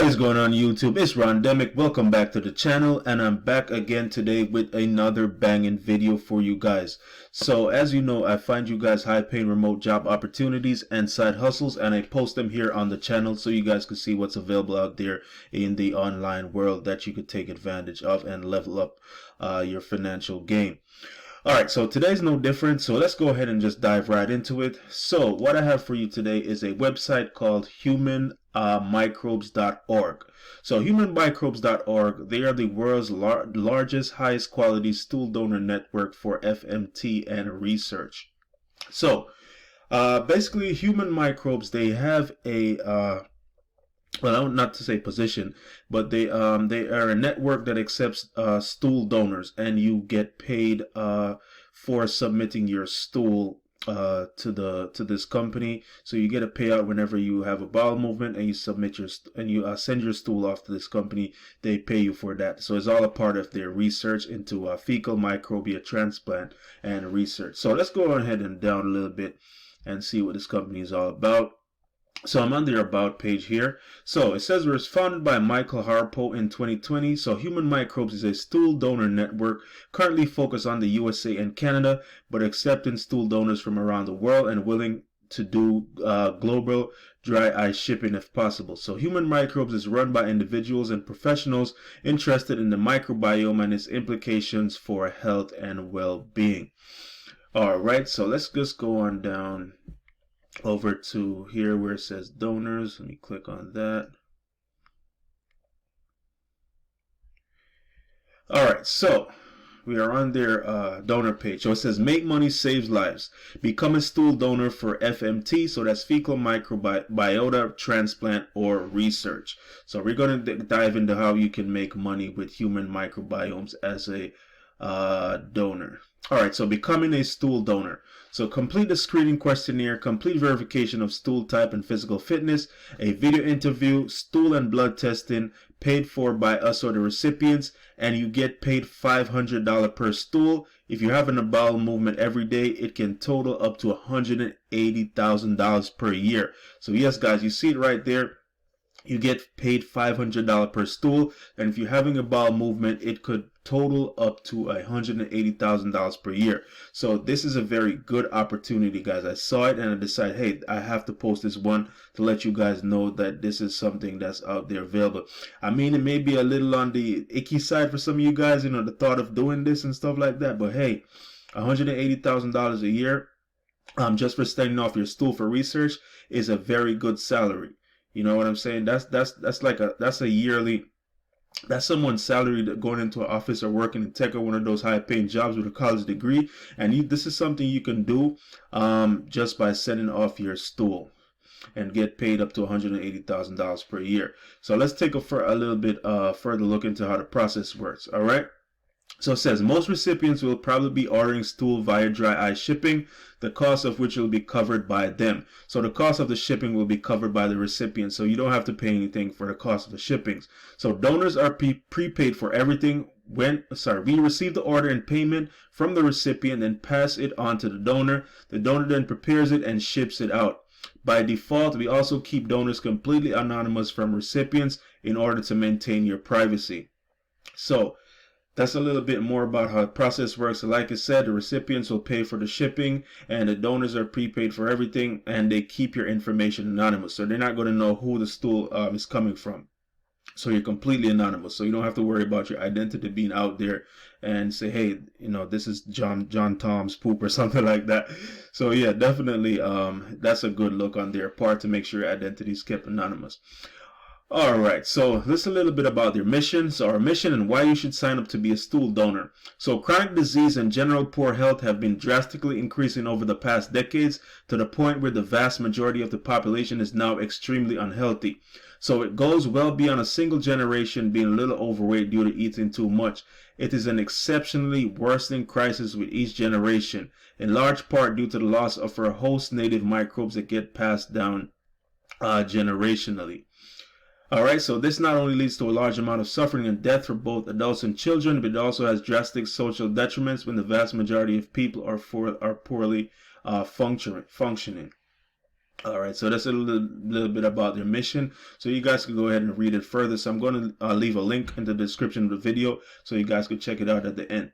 What is going on YouTube? It's Rondemic. Welcome back to the channel, and I'm back again today with another banging video for you guys. So as you know, I find you guys high-paying remote job opportunities and side hustles, and I post them here on the channel so you guys can see what's available out there in the online world that you could take advantage of and level up your financial game. Alright, so today's no different, so let's go ahead and just dive right into it. So what I have for you today is a website called humanmicrobes.org. So humanmicrobes.org, they are the world's largest, highest quality stool donor network for FMT and research. So basically Human Microbes, they have a well, not to say position, but they are a network that accepts stool donors, and you get paid for submitting your stool to this company. So you get a payout whenever you have a bowel movement and you submit your send your stool off to this company. They pay you for that. So it's all a part of their research into fecal microbia transplant and research. So let's go ahead and down a little bit and see what this company is all about. So I'm on their About page here. So it says it was founded by Michael Harpo in 2020. So Human Microbes is a stool donor network currently focused on the USA and Canada, but accepting stool donors from around the world and willing to do global dry eye shipping if possible. So Human Microbes is run by individuals and professionals interested in the microbiome and its implications for health and well-being. All right, so let's just go on down over to here where it says donors. Let me click on that. Alright, so we are on their donor page. So it says make money saves lives. Become a stool donor for FMT. So that's fecal microbiota transplant or research. So we're going to dive into how you can make money with human microbiomes as a donor. Alright, so becoming a stool donor. So complete the screening questionnaire, complete verification of stool type and physical fitness, a video interview, stool and blood testing, paid for by us or the recipients, and you get paid $500 per stool. If you're having a bowel movement every day, it can total up to $180,000 per year. So yes, guys, you see it right there. You get paid $500 per stool, and if you're having a bowel movement, it could total up to $180,000 per year. So this is a very good opportunity, guys. I saw it and I decided, hey, I have to post this one to let you guys know that this is something that's out there available. I mean, it may be a little on the icky side for some of you guys, you know, the thought of doing this and stuff like that, but hey, $180,000 a year just for sending off your stool for research is a very good salary. You know what I'm saying? That's a yearly, that's someone's salary that going into an office or working in tech or one of those high-paying jobs with a college degree. And this is something you can do just by sending off your stool and get paid up to $180,000 per year. So let's take a little bit further look into how the process works. All right. So it says most recipients will probably be ordering stool via dry eye shipping, the cost of which will be covered by them. So the cost of the shipping will be covered by the recipient, so you don't have to pay anything for the cost of the shippings. So donors are prepaid for everything. We receive the order and payment from the recipient and pass it on to the donor. The donor then prepares it and ships it out. By default, we also keep donors completely anonymous from recipients in order to maintain your privacy. So that's a little bit more about how the process works. So like I said, the recipients will pay for the shipping and the donors are prepaid for everything, and they keep your information anonymous. So they're not going to know who the stool is coming from. So you're completely anonymous. So you don't have to worry about your identity being out there and say, hey, you know, this is John Tom's poop or something like that. So yeah, definitely that's a good look on their part to make sure your identity is kept anonymous. Alright, so this is a little bit about their mission. So our mission and why you should sign up to be a stool donor. So chronic disease and general poor health have been drastically increasing over the past decades to the point where the vast majority of the population is now extremely unhealthy. So it goes well beyond a single generation being a little overweight due to eating too much. It is an exceptionally worsening crisis with each generation, in large part due to the loss of our host native microbes that get passed down generationally. Alright, so this not only leads to a large amount of suffering and death for both adults and children, but it also has drastic social detriments when the vast majority of people are poorly functioning. All right, so that's a little bit about their mission. So you guys can go ahead and read it further. So I'm going to leave a link in the description of the video so you guys can check it out at the end.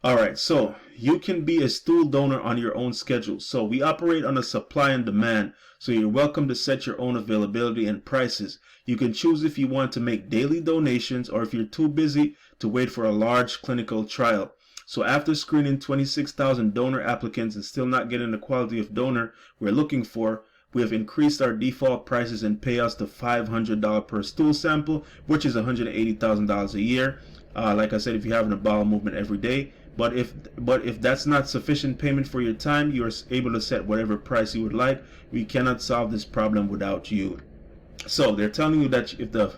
All right, so you can be a stool donor on your own schedule. So we operate on a supply and demand. So you're welcome to set your own availability and prices. You can choose if you want to make daily donations or if you're too busy to wait for a large clinical trial. So after screening 26,000 donor applicants and still not getting the quality of donor we're looking for, we have increased our default prices and payouts to $500 per stool sample, which is $180,000 a year. Like I said, if you're having a bowel movement every day. But if that's not sufficient payment for your time, you are able to set whatever price you would like. We cannot solve this problem without you. So they're telling you that if the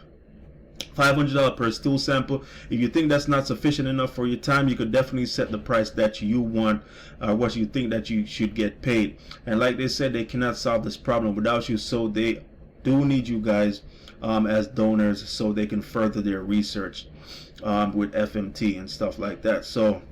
$500 per stool sample, if you think that's not sufficient enough for your time, you could definitely set the price that you want, what you think that you should get paid. And like they said, they cannot solve this problem without you, so they do need you guys as donors so they can further their research with FMT and stuff like that. So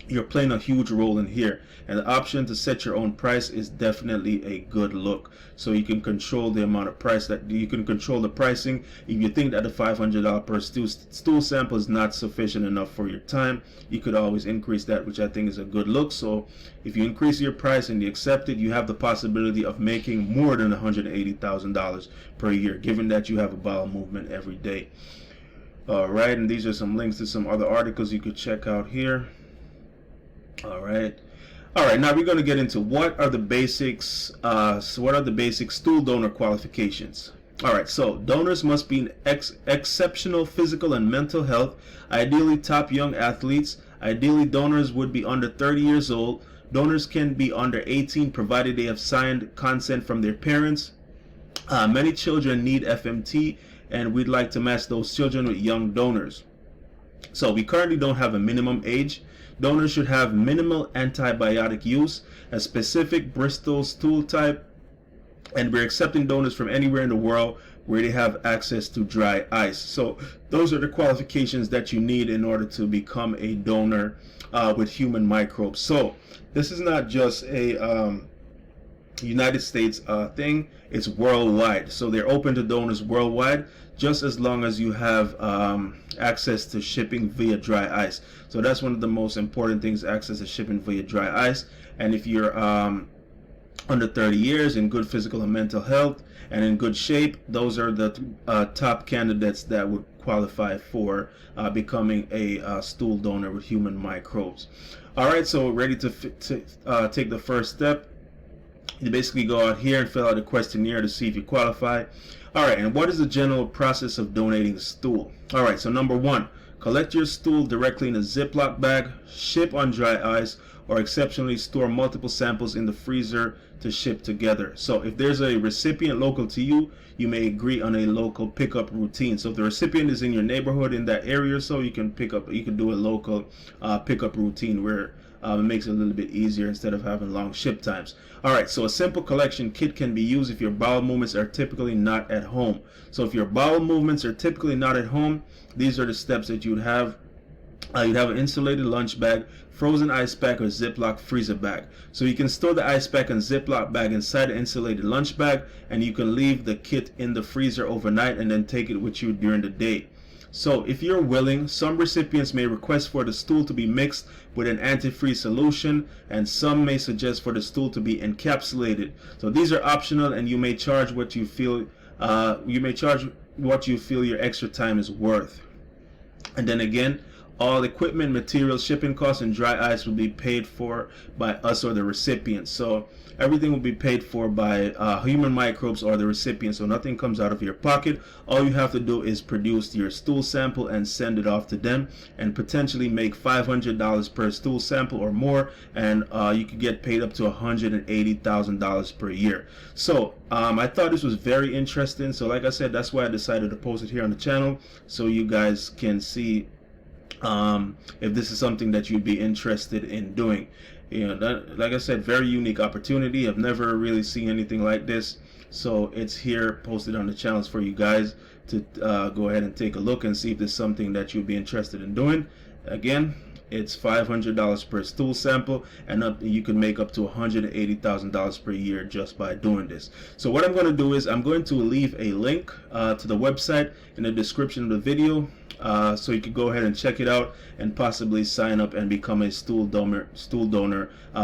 you're playing a huge role in here, and the option to set your own price is definitely a good look. So you can control the amount of price that you can control the pricing. If you think that the $500 per stool sample is not sufficient enough for your time, you could always increase that, which I think is a good look. So if you increase your price and you accept it, you have the possibility of making more than $180,000 per year, given that you have a bowel movement every day. All right, and these are some links to some other articles you could check out here. All right, now we're going to get into what are the basics. What are the basic stool donor qualifications? All right, so donors must be in exceptional physical and mental health, ideally top young athletes. Ideally, donors would be under 30 years old. Donors can be under 18 provided they have signed consent from their parents. Many children need FMT, and we'd like to match those children with young donors. So we currently don't have a minimum age. Donors should have minimal antibiotic use, a specific Bristol stool type, and we're accepting donors from anywhere in the world where they have access to dry ice. So those are the qualifications that you need in order to become a donor with human microbes. So this is not just a United States thing, it's worldwide. So they're open to donors worldwide, just as long as you have access to shipping via dry ice. So that's one of the most important things, access to shipping via dry ice. And if you're under 30 years, in good physical and mental health, and in good shape, those are the top candidates that would qualify for becoming a stool donor with human microbes. All right, so ready to take the first step. You basically go out here and fill out a questionnaire to see if you qualify. All right, and what is the general process of donating a stool? All right, so number one, collect your stool directly in a Ziploc bag, ship on dry ice, or exceptionally store multiple samples in the freezer to ship together. So if there's a recipient local to you, you may agree on a local pickup routine. So if the recipient is in your neighborhood in that area or so, you can do a local pickup routine where it makes it a little bit easier instead of having long ship times. All right, so a simple collection kit can be used if your bowel movements are typically not at home. So if your bowel movements are typically not at home, these are the steps that you'd have. You'd have an insulated lunch bag, frozen ice pack, or Ziploc freezer bag. So you can store the ice pack and Ziploc bag inside the insulated lunch bag, and you can leave the kit in the freezer overnight and then take it with you during the day. So if you're willing, some recipients may request for the stool to be mixed with an antifreeze solution, and some may suggest for the stool to be encapsulated. So these are optional, and you may charge what you feel your extra time is worth. And then again, all equipment, materials, shipping costs, and dry ice will be paid for by us or the recipient. So everything will be paid for by human microbes or the recipient, so nothing comes out of your pocket. All you have to do is produce your stool sample and send it off to them, and potentially make $500 per stool sample or more, and you could get paid up to $180,000 per year. So I thought this was very interesting. So like I said, that's why I decided to post it here on the channel, so you guys can see if this is something that you'd be interested in doing. Like I said, very unique opportunity. I've never really seen anything like this, so it's here posted on the channels for you guys to go ahead and take a look and see if there's something that you'd be interested in doing. Again, It's $500 per stool sample, and you can make up to $180,000 per year just by doing this. So what I'm going to do is I'm going to leave a link to the website in the description of the video, so you can go ahead and check it out and possibly sign up and become a stool donor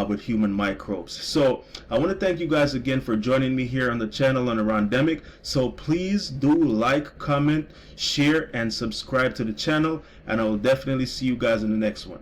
with human microbes. So I want to thank you guys again for joining me here on the channel on Arondemic. So please do like, comment, share, and subscribe to the channel, and I will definitely see you guys in the next one.